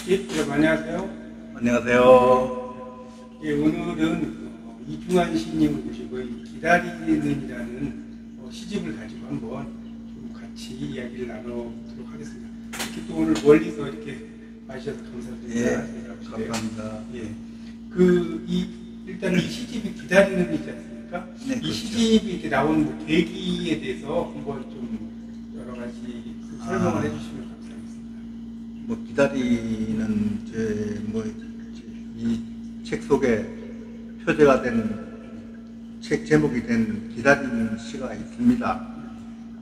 예, 여러분 안녕하세요. 안녕하세요. 예, 오늘은 이중환 시인님을 모시고 기다리는이라는 시집을 가지고 한번 좀 같이 이야기를 나눠보도록 하겠습니다. 이렇게 또 오늘 멀리서 이렇게 와주셔서 감사드립니다. 예, 감사합니다. 예, 일단 이 시집이 기다리는이지 않습니까? 네, 이 그렇죠. 시집이 이렇게 나온 계기에 대해서 한번 좀 여러 가지 설명을 해주시면 감사하겠습니다. 뭐 기다리는 이 책 속에 표제가 된 책 제목이 된 기다리는 시가 있습니다.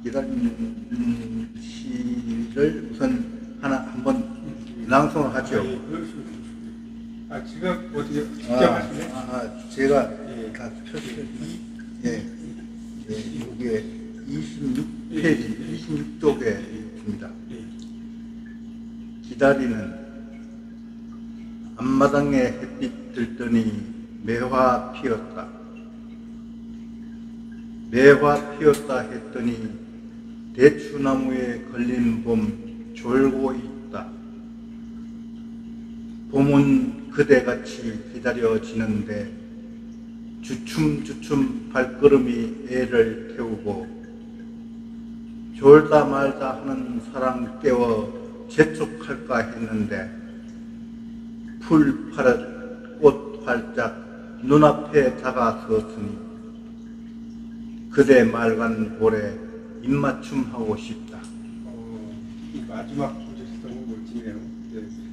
기다리는 시를 우선 한번 낭송을 하죠. 예, 그렇습니다. 제가 어떻게 직접 하시네? 제가 예. 다 표시를 여기에 26페이지 26쪽에 있습니다. 기다리는 앞마당에 햇빛 들더니 매화 피었다. 매화 피었다 했더니 대추나무에 걸린 봄 졸고 있다. 봄은 그대같이 기다려지는데 주춤주춤 발걸음이 애를 태우고 졸다 말다 하는 사랑 깨워 재촉할까 했는데 풀 파릇 꽃 활짝 눈앞에 다가섰으니 그대 맑은 볼에 입맞춤하고 싶다. 이 마지막 구절이 너무 멋지네요.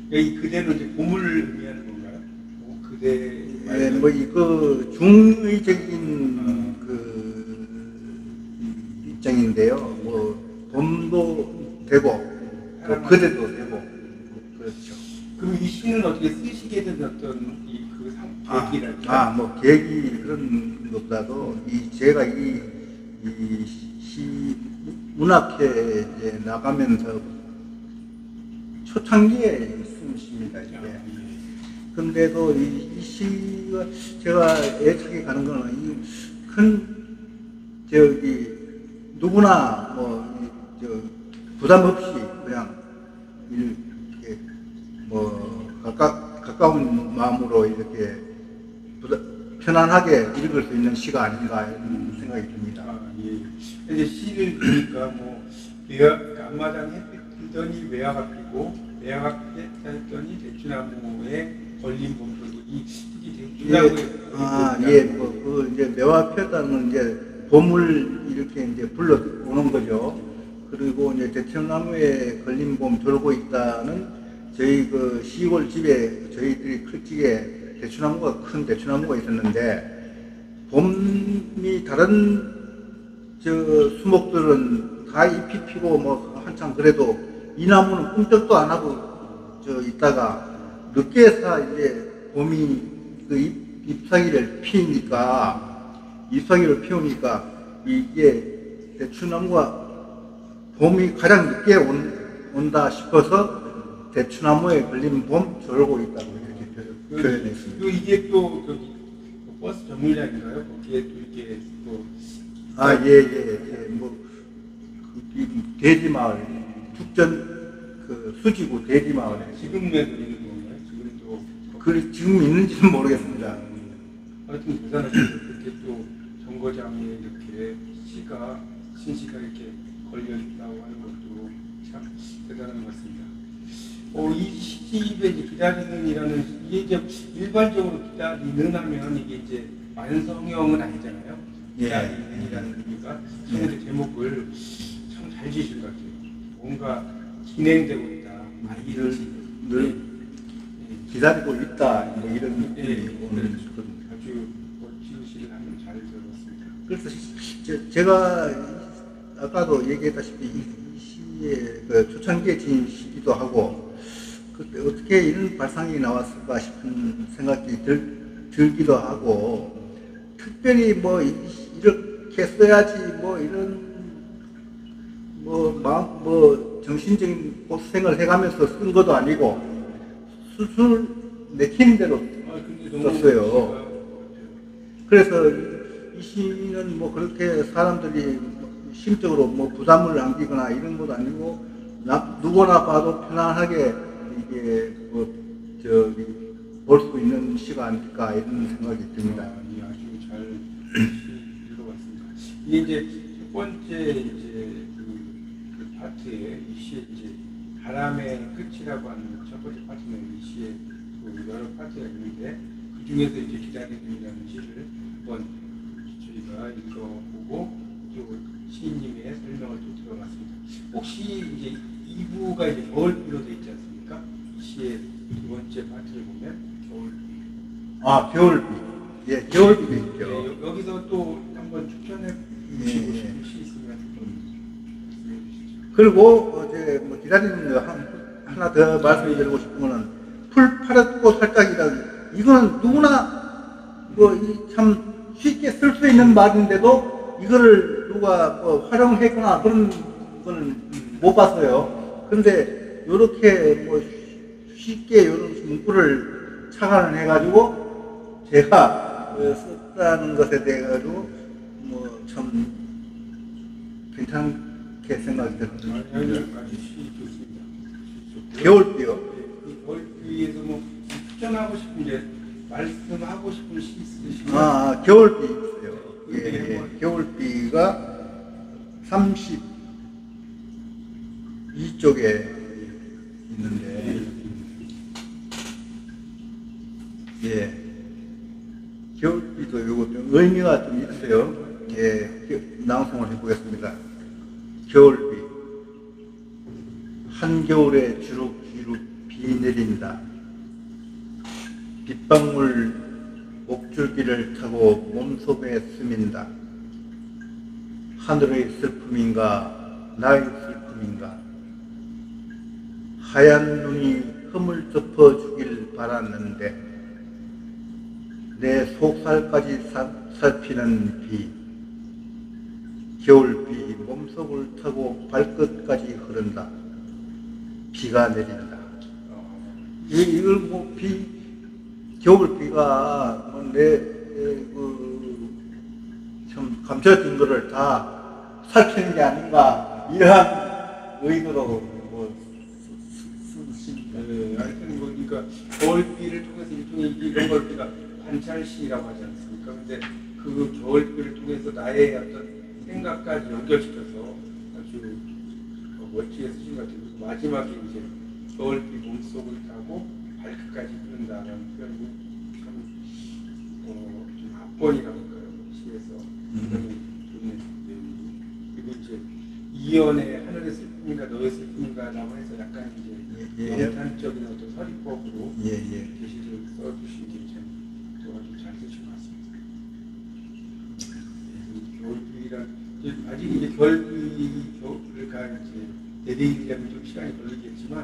네. 이 그대는 이제 봄을 의미하는 건가요? 그대 이거 중의적인 입장인데요. 봄도 되고 또 그대도 되고 그렇죠. 그럼 이 시는 어떻게 쓰시게 된 어떤 계기랄까? 계기 그런 것보다도 제가 이 시 문학회에 나가면서 초창기에 쓴 시입니다. 이게. 근데도 이 시가 제가 애착이 가는 거는 누구나 부담 없이 그냥 이렇게 가까운 마음으로 이렇게 편안하게 읽을 수 있는 시가 아닌가 이런 생각이 듭니다. 이제 시를 보니까 앞마당 햇빛 들더니 매화가 피고 매화가 피었다 했더니 대추나무에 걸린 봄 졸고 이 대추나무에 이제 매화 피었다는 건 이제 봄을 이렇게 이제 불러오는 거죠. 그리고 이제 대추나무에 걸린 봄 졸고 있다는 저희 시골 집에 저희들이 클집에 큰 대추나무가 있었는데 봄이 다른 수목들은 다 잎이 피고 한참 그래도 이 나무는 꿈쩍도 안 하고 있다가 늦게서 이제 봄이 잎사귀를 피우니까 이게 대추나무가 봄이 가장 늦게 온다 싶어서 대추나무에 걸린 봄 졸고 있다고 이렇게 표현했습니다. 이게 또 버스 정류장인가요? 거기에 또 이렇게 대지마을 축전 수지구 대지마을에 지금에도 있는 건가요? 지금 있는지는 모르겠습니다. 하여튼 대단하시죠. 그렇게 또 정거장에 이렇게 신시가 이렇게 걸려 있다고 하는 것도 참 대단한 것 같습니다. 이 시집에 이제 기다리는이라는 이게 이제 일반적으로 기다리는 하면 이게 이제 완성형은 아니잖아요. 기다리는이라는 의미가 참 제목을 참 잘 지으신 것 같아요. 뭔가 진행되고 있다. 늘 기다리고 있다 이런 느낌이 오는 아주 멋진 시를 하면 잘 들었습니다. 그래서 제가 아까도 얘기했다시피 이 시의 초창기에 지은 시기도 하고 그때 어떻게 이런 발상이 나왔을까 싶은 생각이 들기도 하고 특별히 이렇게 써야지 이런 정신적인 고생을 해가면서 쓴 것도 아니고 수술 내키는 대로 썼어요. 그래서 이 시는 그렇게 사람들이 심적으로 부담을 안기거나 이런 것도 아니고 누구나 봐도 편안하게 이게 볼 수 있는 시가 아닐까 이런 생각이 듭니다. 예, 아주 잘 읽어봤습니다. 이게 이제 첫 번째 이제 그 파트에 이 시의 이제 바람의 끝이라고 하는 첫 번째 파트는 이 시의 그 여러 파트가 있는데 그 중에서 이제 기다림이라는 시를 한번 저희가 읽어보고 또 시인님의 설명을 또 들어봤습니다. 혹시 이제 2부가 이제 겨울비로 되어 있지 않습니까? 이 시의 두 번째 파트를 보면 겨울비. 겨울비. 예, 겨울비도 있죠. 네, 여기서 또 한번 추천해 주시고 싶은 시 있으면 좀 말씀해 주시죠. 그리고 이제 뭐 기다리는 거 하나 더 말씀드리고 싶은 거는 풀 파랗고 살짝이라는 이거는 누구나 참 쉽게 쓸 수 있는 말인데도 이거를 누가 활용했거나 그런 걸 못 봤어요. 그런데 이렇게 쉽게 이런 문구를 착안을 해가지고 제가 썼다는 것에 대해 가지고 참 괜찮게 생각이 듭니다. 아주 시 좋습니다. 겨울비요. 그 겨울비에서 뭐 추천하고 싶은 이제 말씀하고 싶은 시 있으시면 겨울비 있어요. 예, 겨울비가 32쪽에 있는데, 예, 겨울비도 요거 좀 의미가 좀 있어요. 예, 낭송을 해보겠습니다. 겨울비. 한겨울에 주룩주룩 비 내린다. 빗방울 목줄기를 타고 몸속에 스민다. 하늘의 슬픔인가 나의 슬픔인가. 하얀 눈이 흠을 덮어주길 바랐는데 내 속살까지 살피는 비. 겨울비 몸속을 타고 발끝까지 흐른다. 비가 내린다. 이걸 겨울비가 참 감춰진 거를 다 살피는 게 아닌가 이러한 의도로 쓰십니다. 네, 하여튼 그러니까 겨울비를 통해서 일종의 이런 걸 우리가 관찰시라고 하지 않습니까? 근데 그 겨울비를 통해서 나의 어떤 생각까지 연결시켜서 아주 멋지게 쓰신 것 같아요. 마지막에 이제 겨울비 몸속을 타고 발끝까지 흐른다는 표현이 좀 압권이라고 할까요? 시에서 굉장히 좋은 내용이. 그리고 이제 이연의 하늘의 슬픔인가 너의 슬픔인가라고 해서 약간 이제 영탄적인 어떤 서리법으로 계시를 써주신 게 참 또 아주 잘 쓰신 것 같습니다. 겨울비란 아직 이제 겨울을 가 이제 내리려면 좀 시간이 걸리겠지만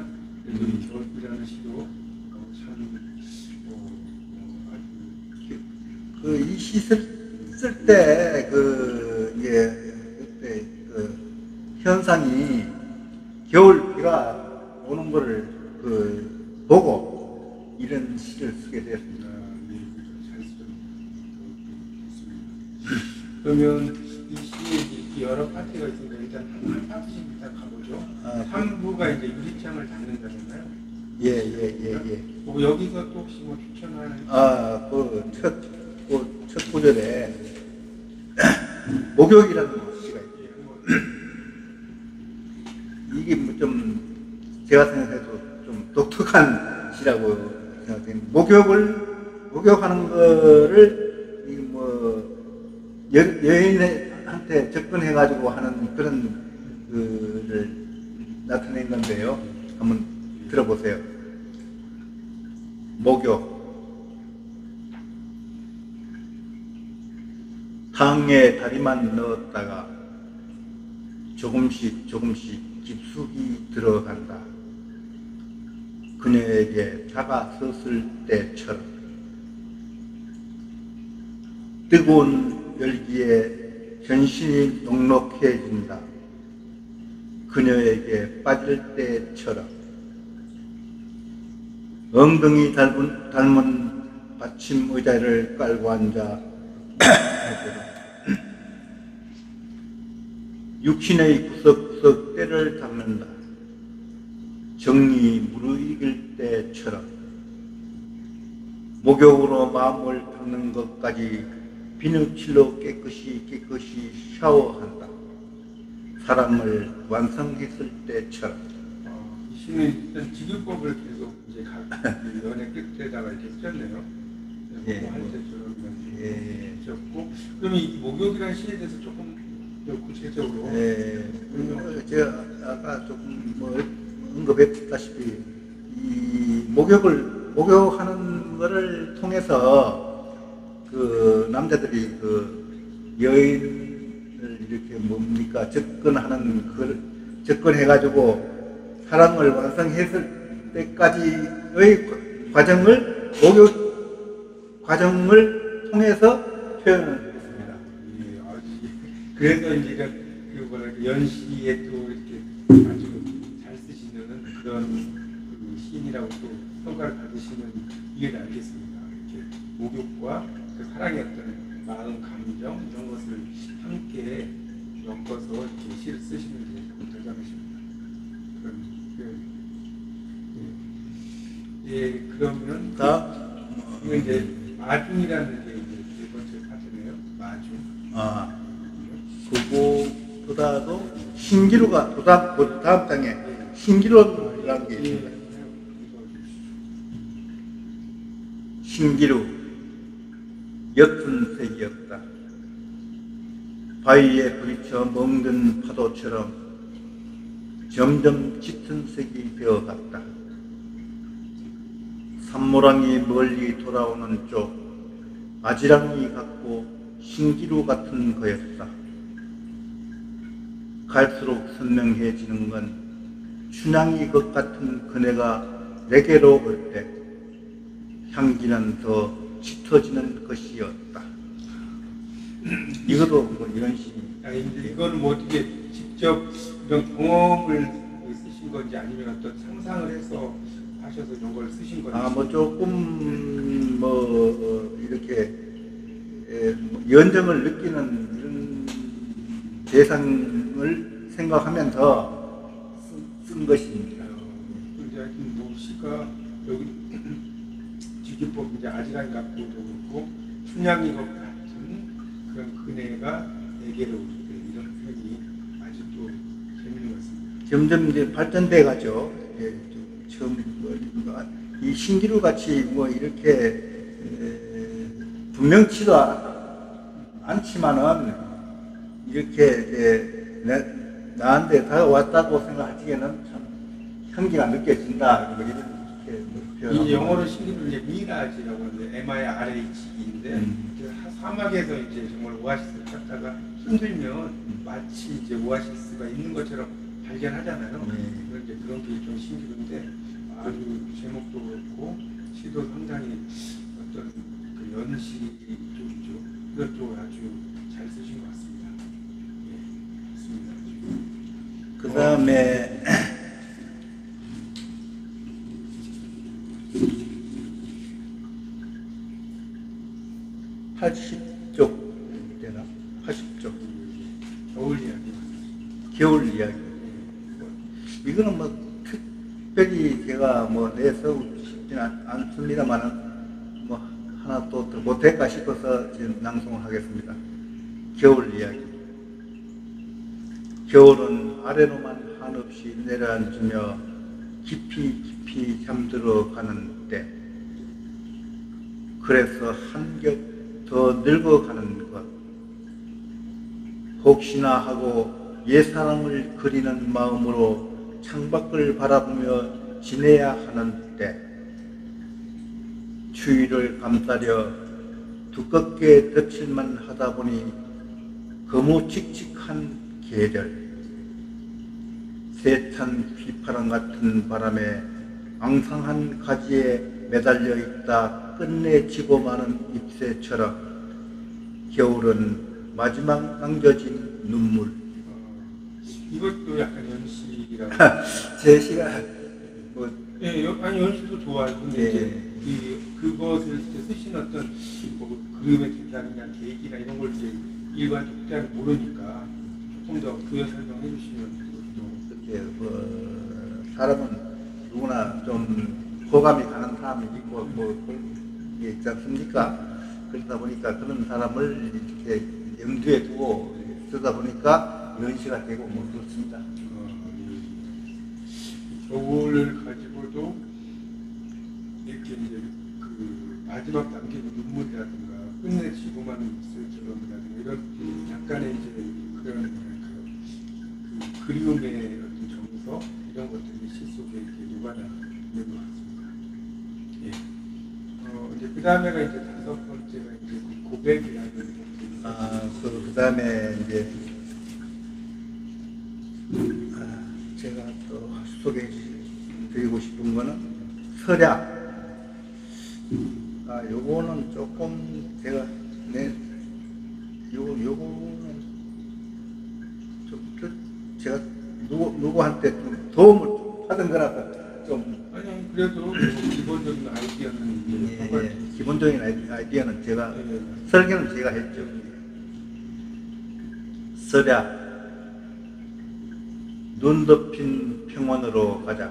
그래도 이 겨울비라는 시도 참 아주 이 시 쓸 때 그때 현상이 겨울비가 오는 거를 보고 이런 시를 쓰게 되었습니다. 잘 쓰셨습니다. 그러면 이 시에 여러 파트가 있으니까 일단 한 파트씩 일단 가보죠. 3부가 이제 유리창을 닫는다잖아요. 예. 그리고 여기서 또 혹시 뭐 추천하는 첫 구절에 목욕이라는 시가 있어요. 이게 좀 제가 생각해도 좀 독특한 시라고 생각합니다. 목욕하는 거를 여인한테 접근해가지고 하는 그런 거를 나타낸 건데요. 한번 들어보세요. 목욕. 탕에 다리만 넣었다가 조금씩 깊숙이 들어간다. 그녀에게 다가섰을 때처럼 뜨거운 열기에 전신이 넉넉해진다. 그녀에게 빠질 때처럼 엉덩이 닮은 받침 의자를 깔고 앉아 육신의 구석구석 때를 닦는다. 정리 무르익을 때처럼 목욕으로 마음을 닦는 것까지 비누칠로 깨끗이 샤워한다. 사랑을 완성했을 때처럼. 이 시는 일단 지교법을 계속 이제 연애 끝에다가 이렇게 쓰셨네요. 예. 할 때처럼 예. 쓰셨고, 그러면 이 목욕이라는 시에 대해서 조금 더 구체적으로. 제가 아까 조금 언급했다시피 이 목욕하는 거를 통해서 그 남자들이 그 여인을 이렇게 접근해가지고 사랑을 완성했을 때까지의 과정을 통해서 표현을 했습니다. 그래서 이제 연시에 또 이렇게 아주 잘 쓰시는 그런 그 시인이라고 또 평가를 받으시는 이해를 알겠습니다. 이렇게 목욕과 그 사랑의 어떤 마음, 감정 이런 것을 함께 엮어서 이렇게 시를 쓰시는 게 대단하십니다. 그런 예, 그러면 이거 이제 마중이라는 게 이제 네 번째 파트네요. 마중. 그거보다도 신기루가 그 다음 장에 신기루라는 게 있습니다. 신기루 옅은 색이었다. 바위에 부딪혀 멍든 파도처럼 점점 짙은 색이 되어갔다. 산모랑이 멀리 돌아오는 쪽 아지랑이 같고 신기루 같은 거였다. 갈수록 선명해지는 건 춘향이 것 같은 그네가 내게로 올 때 향기는 더 짙어지는 것이었다. 이것도 뭐 이런 시. 이거는 뭐 어떻게 직접 이런 경험을 쓰신 건지 아니면 어떤 상상을 해서 하셔서 이런 걸 쓰신 건지. 뭐 조금 이렇게 연정을 느끼는 이런 대상을 생각하면서 쓴 것입니다. 이제 하여튼 뭐 시가 여기 지기법 이제 아지랑이 같고도 그렇고 춘향이 것 같은 그런 그네가 내게로 올 때 이런 표현이 아주 또 재밌는 것 같습니다. 점점 이제 발전돼 가죠. 처음 이 신기루 같이 뭐 이렇게 분명치도 않지만은 이렇게 나한테 다가왔다고 생각하기에는 참 향기가 느껴진다. 이렇게 이 영어로 신기루 이제 미라지라고 하는데 MIRH인데 사막에서 이제 정말 오아시스를 찾다가 힘들면 마치 이제 오아시스가 있는 것처럼 발견하잖아요. 이제 그런 게 좀 신기루인데 아주 제목도 그렇고 시도 상당히 어떤 그 연시 쪽이죠. 이것도 아주 잘 쓰신 것 같습니다. 예, 맞습니다. 그 다음에 80쪽 되나? 80쪽 겨울 이야기. 겨울 이야기. 이거는 뭐 특별히 제가 뭐 내서 싶지는 않습니다만은 뭐 하나 또 못할까 싶어서 지금 낭송을 하겠습니다. 겨울 이야기. 겨울은 아래로만 한없이 내려앉으며 깊이 잠들어 가는 때, 그래서 한 겹 더 늙어가는 것, 혹시나 하고 옛사랑을 그리는 마음으로 창밖을 바라보며 지내야 하는 때, 추위를 감싸려 두껍게 덮칠만 하다 보니 거무칙칙한 계절, 세찬 휘파람 같은 바람에 앙상한 가지에 매달려 있다 끝내 지고 마는 잎새처럼 겨울은 마지막 남겨진 눈물. 이것도 약간 연시라고. 제 시가 뭐 예, 아니 연시도 좋아요. 근데 이제 그것을 이제 쓰신 어떤 뭐 그림의 대단이나 계기나 이런 걸 이제 일반 독자는 모르니까 조금 더 부여 설명해 주시면 그것도. 그렇게 뭐 사람은 누구나 좀 호감이 가는 사람이 있고 뭐 그런 게 있지 않습니까? 그러다 보니까 그런 사람을 이렇게 염두에 두고 쓰다 보니까 이런 시가 되고 뭐 그렇습니다. 겨울을 가지고도 이렇게 이제 그 마지막 단계는 눈물이라든가 끝내지고만 있을 결론이라든가 이런 약간의 이제 그런 뭐랄까 그 그리움의 어떤 정서 이런 것들이 시 속에 이렇게 녹아나 있는 것 같습니다. 예. 이제 그 다음에가 이제 다섯 번째가 이제 그 고백이라는 그 다음에 이제 제가 또 소개해 드리고 싶은 거는 설약. 요거는 조금 제가 요거는 좀 제가 누구한테 좀 도움을 받은 거라서 좀 아니 그래도 기본적인 아이디어는 이제 기본적인 아이디어는 제가 설계는 제가 했죠. 설약. 눈 덮인 평원으로 가자.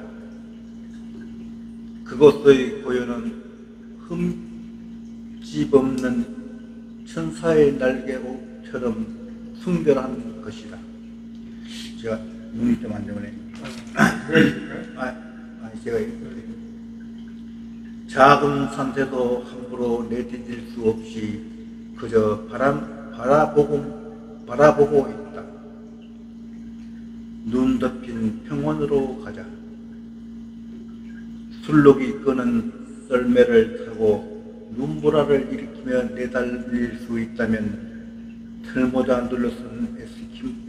그곳의 고요는 흠집 없는 천사의 날개옷처럼 숭별한 것이다. 제가 눈이 좀 안 좋네. 아니 제가 작은 산새도 함부로 내디딜 수 없이 그저 바라보고 있다. 눈 덮인 평원으로 가자. 술록이 끄는 썰매를 타고 눈보라를 일으키며 내달릴 수 있다면 털모자 눌러쓴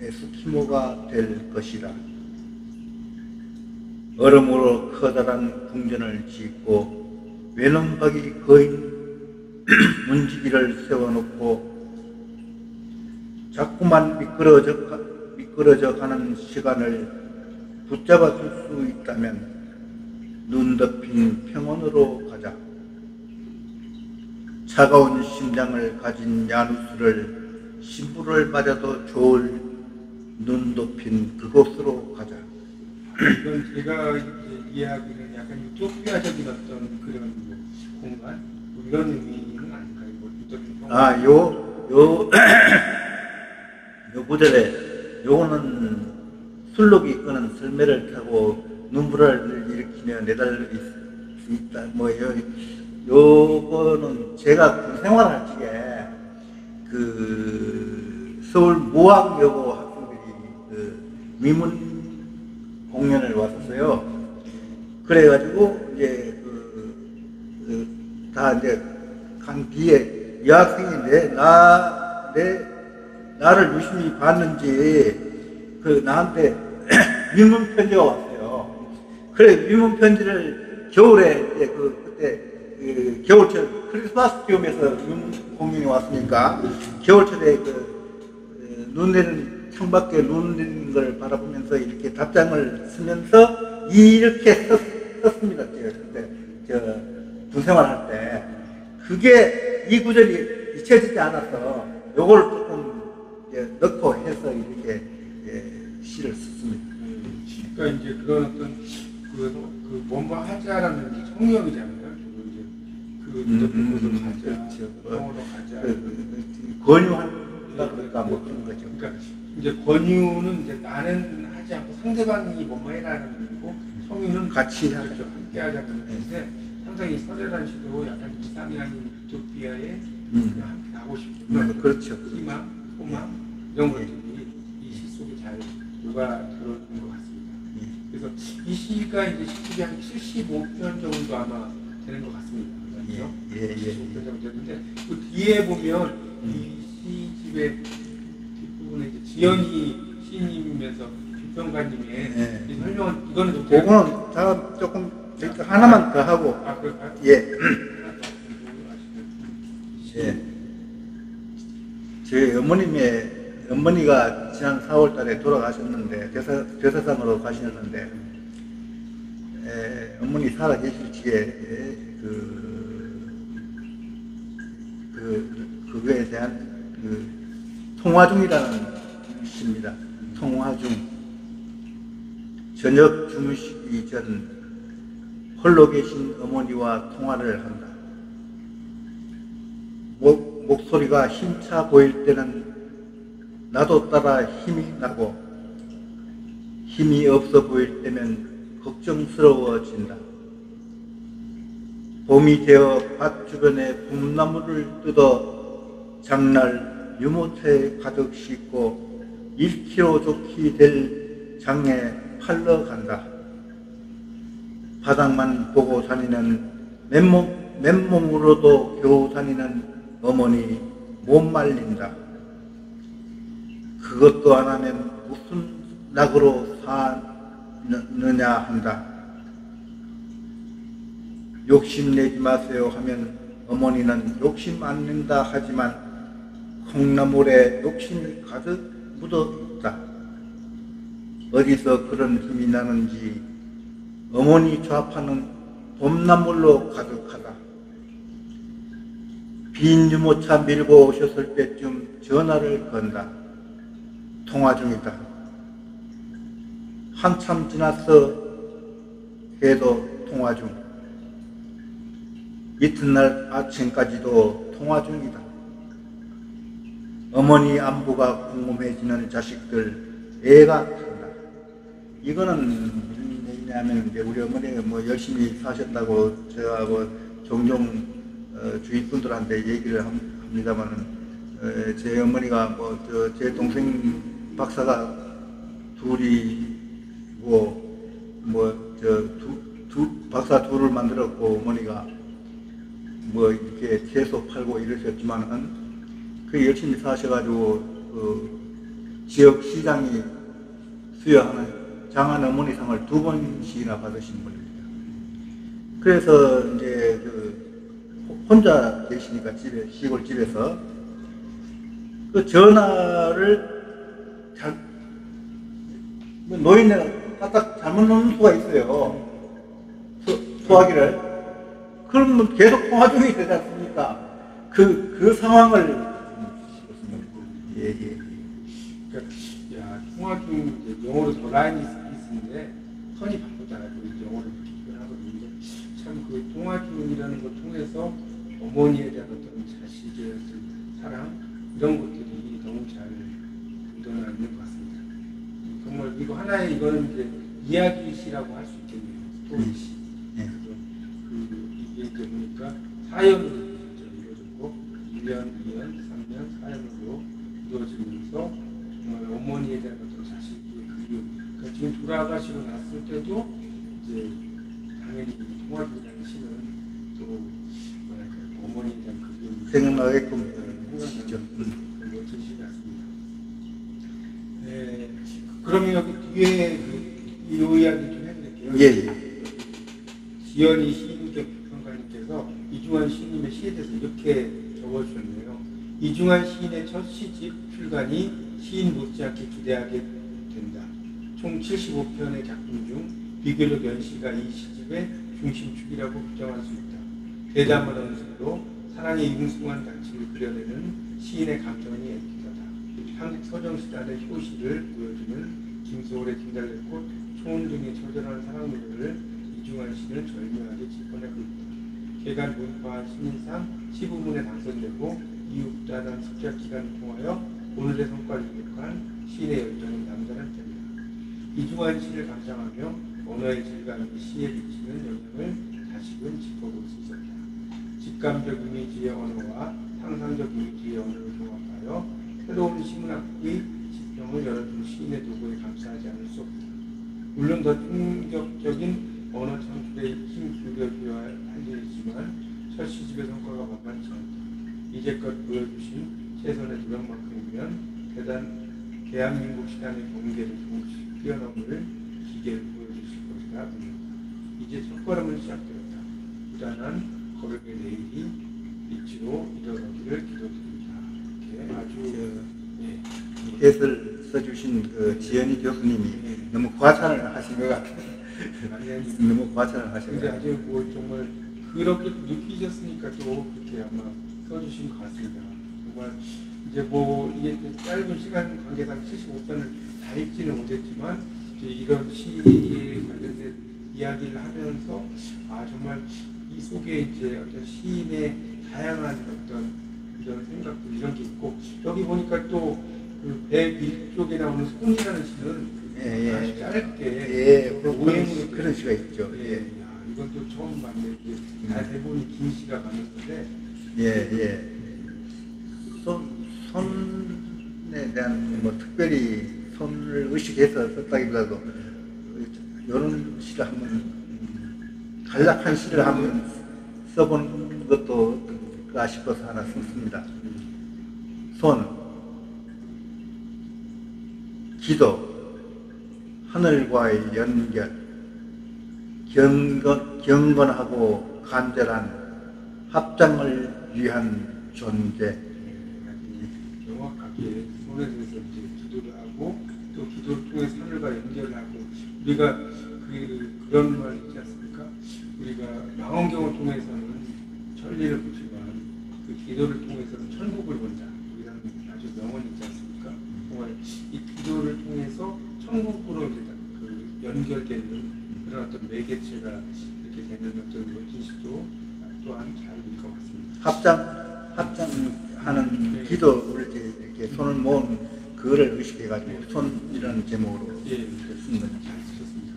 에스키모가 될 것이다. 얼음으로 커다란 궁전을 짓고 외눈박이 거인 문지기를 세워놓고 자꾸만 미끄러져 가는 시간을 붙잡아 줄 수 있다면 눈 덮인 평원으로 가자. 차가운 심장을 가진 야누스를 신부를 맞아도 좋을 눈 덮인 그곳으로 가자. 이건 제가 이야기는 약간 유토피아적인 어떤 그런 공간 뭐 이런 의미는 아닐까요? 뭐 유토피아. 요 구절에 요거는 술록이 끄는 썰매를 타고 눈보라를 일으키며 내달릴 수 있다. 뭐 요거는 제가 그 생활할 적에 그 서울 무학여고 학생들이 그 위문 공연을 왔었어요. 그래가지고 이제 다 이제 간 뒤에 여학생인데 나를 유심히 봤는지 그 나한테 위문 편지가 왔어요. 그래 위문 편지를 겨울에 이제 그때 겨울철 크리스마스 띄움에서 위문 공연이 왔으니까 겨울철에 눈 내리는 창밖에 눈 내리는 걸 바라보면서 이렇게 답장을 쓰면서 이렇게 썼습니다. 제가 그때 군생활할 때 그게 이 구절이 잊혀지지 않아서 요걸 조금 넣고 해서 이렇게 시를 썼습니다. 그러니까 이제 그런 어떤 그 뭔가 하자라는 이제 성명이잖아요. 그 곳으로 가자, 성으로 가자. 권유한다 그럴까 뭐 그런 거죠. 그러니까 이제 권유는 이제 나는 하지 않고 상대방이 뭐뭐 해라는 의미고 성유는 같이 하자. 그렇죠. 함께 하자는 의미인데 상당히 서재란 시도 약간 이상이 아닌 유토피아에 함께 가고 싶은 그렇죠. 희망, 소망 이런 것들이 이 시 속에 잘 녹아 들어있는 것 같습니다. 그래서 이 시가 이제 시집이 한 75편 정도 아마 되는 것 같습니다. 그렇죠? 75편 정도 되는데 그 뒤에 보면 이 시집의 뒷부분에 이제 지연이 시인이면서 비평가님의 설명은 이거는 좀 그거는 다 조금 하나만 더 하고. 그럴까요? 예. 제 어머니가 지난 4월 달에 돌아가셨는데, 대사상으로 가셨는데, 어머니 살아 계실 적에, 그거에 대한 통화중이라는 시입니다. 통화중. 저녁 주무시기 전 홀로 계신 어머니와 통화를 한다. 목소리가 힘차 보일 때는 나도 따라 힘이 나고 힘이 없어 보일 때면 걱정스러워진다. 봄이 되어 밭 주변에 봄나무를 뜯어 장날 유모차에 가득 싣고 1km 좋기 될 장에 팔러 간다. 바닥만 보고 다니는 맨몸으로도 겨우 다니는 어머니 못 말린다. 그것도 안 하면 무슨 낙으로 사느냐 한다. 욕심내지 마세요 하면 어머니는 욕심 안 낸다 하지만 콩나물에 욕심이 가득 묻어있다. 어디서 그런 힘이 나는지 어머니 좌파는 봄나물로 가득하다. 빈 유모차 밀고 오셨을 때쯤 전화를 건다. 통화 중이다. 한참 지났어 해도 통화 중. 이튿날 아침까지도 통화 중이다. 어머니 안부가 궁금해지는 자식들 애가 탄다. 이거는 무슨 얘기냐면 이제 우리 어머니가 뭐 열심히 사셨다고 저하고 종종 주위 분들한테 얘기를 합니다만은 제 어머니가 뭐 제 동생 박사가 둘이고 뭐 박사 둘을 만들었고 어머니가 뭐 이렇게 채소 팔고 이러셨지만은 그 열심히 사셔가지고 지역 시장이 수여하는 장안 어머니상을 2번씩이나 받으신 분입니다. 그래서 이제 혼자 계시니까 시골 집에서 그 전화를 노인네가 딱 잘못 놓는 수가 있어요. 소화기를. 그러면 계속 통화 중이 되지 않습니까? 그 상황을 그러니까 통화 중 영어로 더 라인이 있는데 턴이 바쁘잖아요. 그 영어를 기억을 하거든요. 참 그 통화 중이라는 걸 통해서 어머니에 대한 어떤 자식의 사랑 이런 것들이 너무 잘 묻어나 있는 것 같습니다. 정말 이거 하나의 이거는 이제 이야기시라고 할 수 있겠네요. 스토리시. 이게 이제 보니까 4연으로 이루어졌고 1년, 2년, 3년, 4년으로 이루어지면서 정말 어머니에 대한 어떤 자식의 그리움. 그러니까 지금 돌아가시고 났을 때도 이제 당연히 통화기라는 시는 또 뭐랄까 어머니에 대한 그리움 생각나게끔 생각나는 그런 멋진 시 같습니다. 네, 그러면 여기 뒤에 이 이야기 좀 해드릴게요. 예. 지연이 시인교 평가님께서 이중환 시인님의 시에 대해서 이렇게 적어주셨네요. 이중환 시인의 첫 시집 출간이 시인 못지않게 기대하게 된다. 총 75편의 작품 중 비교적 연시가 이 시집의 중심축이라고 규정할 수 있다. 대담한 언술로 사랑의 융숭한 가치를 그려내는 시인의 감정이 애틋하다. 한국 서정시단의 효시를 보여주는 김소월의 김달래꽃, 초원 등의 처절한 사랑 노래를 이중환 씨는 절묘하게 짚어내고 있다. 개간 문화 신인상 15문에 당선되고 이후 부단한 습작 기간을 통하여 오늘의 성과를 기록한 시인의 열정은 남다른 점이다. 이중환 씨를 감상하며 언어의 질감이 시에 미치는 영향을 다시금 짚어볼 수 있었다. 직감적 이미지의 언어와 상상적 이미지의 언어를 종합하여 새로운 시문학의 지평을 열어준 시인의 도구에 감사하지 않을 수 없다. 물론 더 충격적인 언어 창출에 힘 기울여줘야 할 일이지만 첫 시집의 성과가 만만치 않다. 이제껏 보여주신 최선의 노력만큼이면 대한민국 시단의 경계를 조금씩 뛰어넘을 기계를 보여주실 것이라 봅니다. 이제 첫걸음은 시작되었다. 부단한 걸음의 내일이 빛으로 이뤄가기를 기도드립니다. 이렇게 아주 뜻을 써주신 그 지연이 교수님이 너무 과찬을 하신 것 같아요. 너무 과찬을 하신 것 근데 같아요. 아주 뭐 정말 그렇게 느끼셨으니까 또 그렇게 아마 써주신 것 같습니다. 정말 이제 뭐 이게 짧은 시간 관계상 75편을 다 읽지는 못했지만 이제 이런 시에 관련된 이야기를 하면서 정말 이 속에 이제 어떤 시인의 다양한 어떤 이런 생각들 이런 게 있고 여기 보니까 또 그 101쪽에 나오는 손이라는 시는 아주 짧게 오행으로 그런 시가 있죠. 이건 또 처음 봤네요. 대부분 긴 시가 많았는데 손에 대한 뭐 특별히 손을 의식해서 썼다기보다도 이런 시를 한번 간략한 시를 한번 써본 것도 어떨까 싶어서 하나 썼습니다. 손, 기도, 하늘과의 연결, 경건하고 간절한 합장을 위한 존재. 정확하게 손에 대해서 이제 기도를 하고 또 기도를 통해 하늘과 연결을 하고 우리가 그런 말 있지 않습니까? 우리가 망원경을 통해서는 천리를 보지만 그 기도를 통해서는 천국을 본다. 이런 아주 명언이 있지 않습니까? 정말 이 기도를 통해서 천국으로 이제 그 연결되는 그런 어떤 매개체가 이렇게 되는 어떤 멋진 시도 또한 잘일 것 같습니다. 합장하는 기도를 이렇게 손을 모은 그거를 의식해가지고 손이라는 제목으로 쓴 거죠. 잘 쓰셨습니다.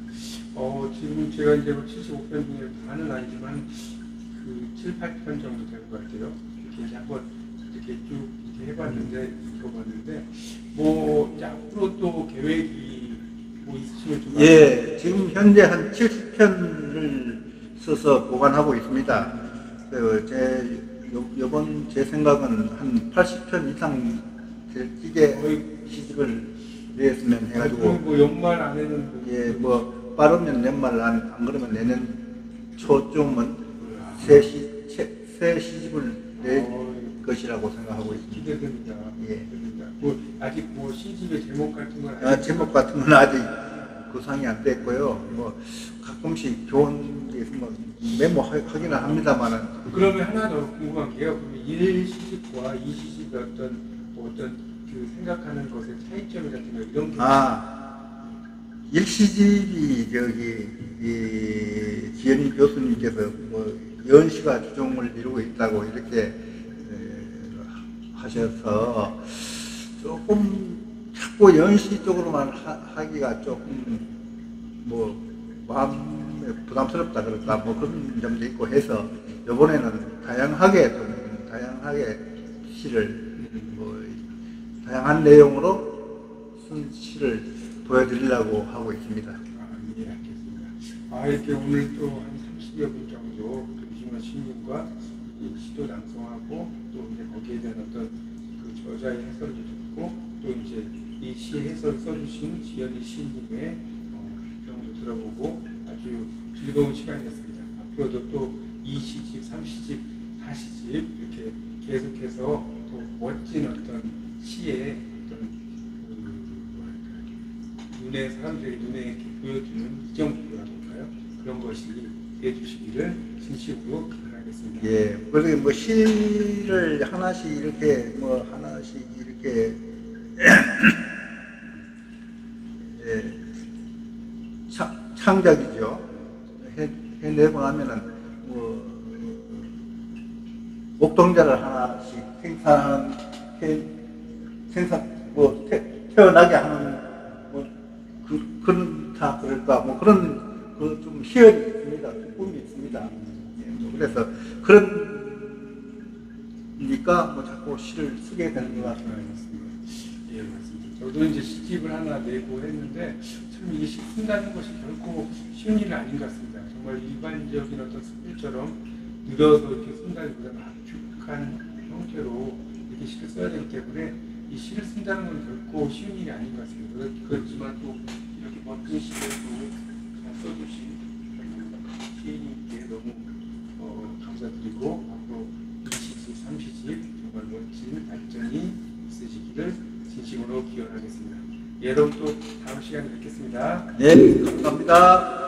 지금 제가 이제 75편 중에 다는 아니지만 그 7, 8편 정도 된 것 같아요. 이렇게 이제 한번 이렇게 쭉 이렇게 해봤는데 읽어봤는데 뭐 이제 앞으로 또 계획이 뭐 있으시면 좀 지금 현재 한 70편을 써서 보관하고 있습니다. 요번 제 생각은 한 80편 이상 찌개 시집을 내었으면 해가지고 뭐 연말 안에는 뭐 빠르면 연말 안 그러면 내년 초쯤은 새 시집을 낼 것이라고 생각하고 있습니다. 기대됩니다. 기대됩니다. 뭐 아직 뭐 시집의 제목 같은 건 제목 같은 건 아직 구상이 안 됐고요. 뭐 가끔씩 좋은 게 있으면 메모하기는 합니다만은. 그러면 하나 더 궁금한 게요. 그러면 1시집과 2시집의 어떤 그 생각하는 것의 차이점 같은 거 이런 게 1시집이 지연희 교수님께서 뭐 연시가 주종을 이루고 있다고 이렇게 하셔서 조금 자꾸 연시 쪽으로만 하기가 조금 뭐 마음에 부담스럽다 그럴까 뭐 그런 점도 있고 해서 이번에는 다양하게 시를 뭐 다양한 내용으로 쓴 시를 보여드리려고 하고 있습니다. 알겠습니다. 이렇게 오늘 또 한 30여 분 정도 김신원 시인과 시도 낭송하고 또 이제 거기에 대한 어떤 그 저자의 해설도 듣고 또 이제 이 시 해설 써주신 지연희 시인님의 평도 들어보고 아주 즐거운 시간이었습니다. 앞으로도 또 2시집, 3시집, 4시집 이렇게 계속해서 또 멋진 어떤 시의 어떤 사람들의 눈에 이렇게 보여주는 이정표라고 할까요? 그런 것이 되어주시기를 진심으로 기원하겠습니다. 그리고 뭐 시를 하나씩 이렇게 창작이죠. 해내고 나면은 뭐 목동자를 하나씩 태어나게 하는 그런 다 그럴까 뭐 그런 좀 희열이 있습니다. 꿈이 있습니다. 그래서 그러니까 뭐 자꾸 시를 쓰게 되는 것 같습니다. 맞습니다. 저도 이제 시집을 하나 내고 했는데 참 이게 시 쓴다는 것이 결코 쉬운 일은 아닌 것 같습니다. 정말 일반적인 어떤 스킬처럼 늘어서 이렇게 쓴다기보다는 압축한 형태로 이렇게 시를 써야 되기 때문에 이 시를 쓴다는 건 결코 쉬운 일이 아닌 것 같습니다. 그렇지만 또 이렇게 멋진 시를 잘 써주신 시인님께 너무 감사드리고 앞으로 2시집, 3시집 정말 멋진 발전이 있으시기를 진심으로 기원하겠습니다. 여러분 또 다음 시간에 뵙겠습니다. 네, 감사합니다.